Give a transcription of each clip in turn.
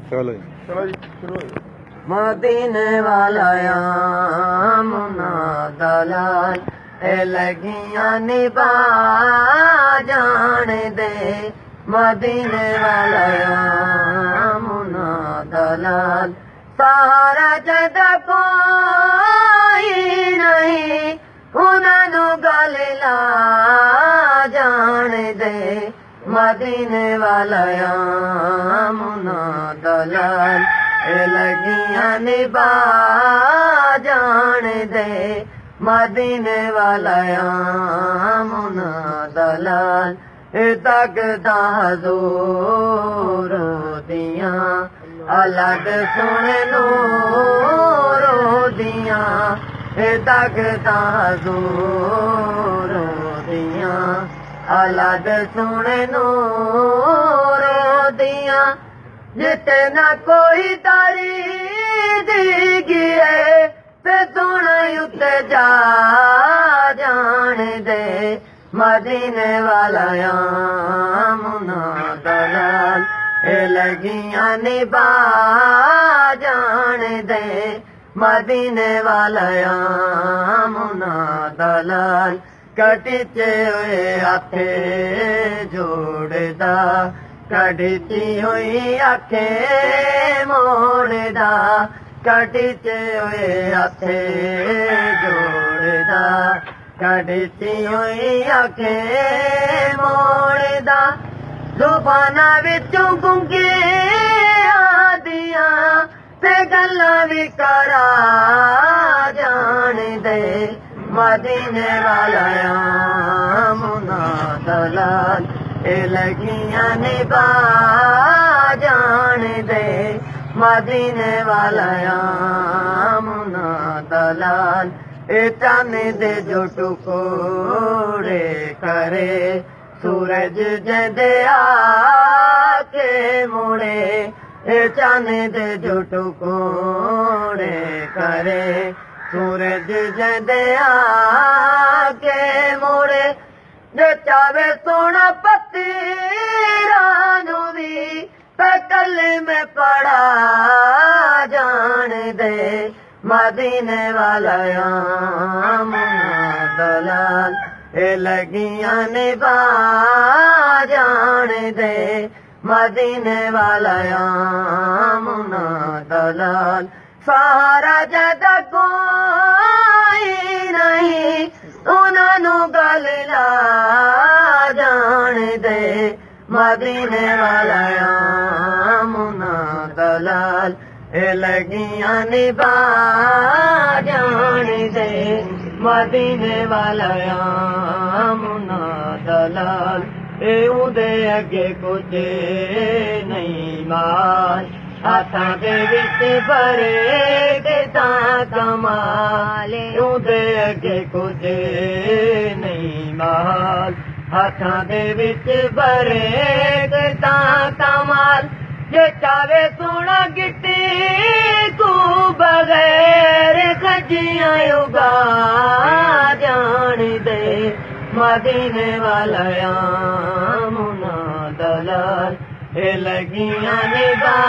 चलो जी मदीने वाला मुना दलाल लगियां निभा जान दे। मदीने वाला मुना दलाल सारा जदा कोई नहीं उन्होंने गल ला जान दे। मदीने वाला मुना दलाल लगियां निभा जान दे। मदीने वाला मुना दलाल तकदा हजूर दियां अलग सुने नूर दियां। तकदा हजूर दियां अलग सुने नूर दियां। जिते न कोई तारी दी है ते सुन उत्ते जा जान दे। मदीने वाला मुना दलाल लगियां निभा जान दे। मदीने वाला मुना दलाल कटिचे हुए आखे जोड़दा कढ़ती हुई आखे मोड़दा। कटिचे हुए आखे जोड़दा कढ़ती हुई आखे मोड़दा। जुबाना विचों गुंगे आदियां ते गल्लां भी करा जान दे। मदीने वाला मुना दलाल लगियां निभा जान दे। मदीने वाला मुना दलाल चन दे जो टुकोड़े करे सूरज जदे आके मुड़े। चन दे जो टुकोड़े करे सूरज जदे आके मुड़े। जे चावे सोना पति रानू भी कल में पड़ा जान दे। मदीने वाला मुना दलाल लगियां निभा जान दे। मदीने वाला मुना दलाल सारा जदा कोई नहीं उन्होंने गल ला जान दे। मदीने वाला मुना दलाल लगियां निभा जान दे। मदीने वाला मुना दलाल उदे अगे कुछ नहीं माल हाथा दे विच भरे देता कमाल। उदे अगे कुछ नहीं माल हाथा दे विच भरे देता कमाल। जे चावे सोना गिट्टी को बगैर खजियां उगा जान दे। मदीने वाला मुना दलाल लगियां निभा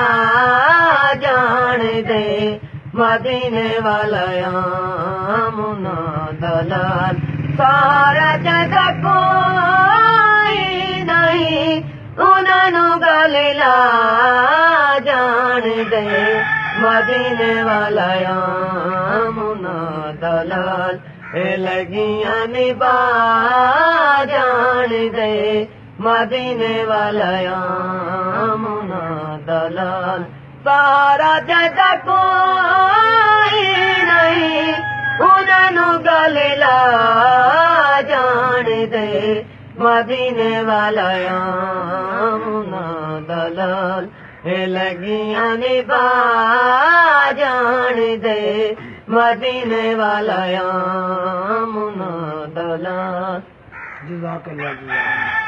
जान दे। मदीने वाला मुना दलाल सारा जदा कोई नहीं उन्होंने गल ला जान दे। मदीने वाला मुना दलाल लगियां निभा जान दे। मदीने वाला मुना दलाल सारा जदा कोई नहीं उन्होंने गल ला जान दे। मदीने वाला मुना दलाल लगियां निभा जान दे। मदीने वाला मुना दलाल। जज़ाकल्लाह।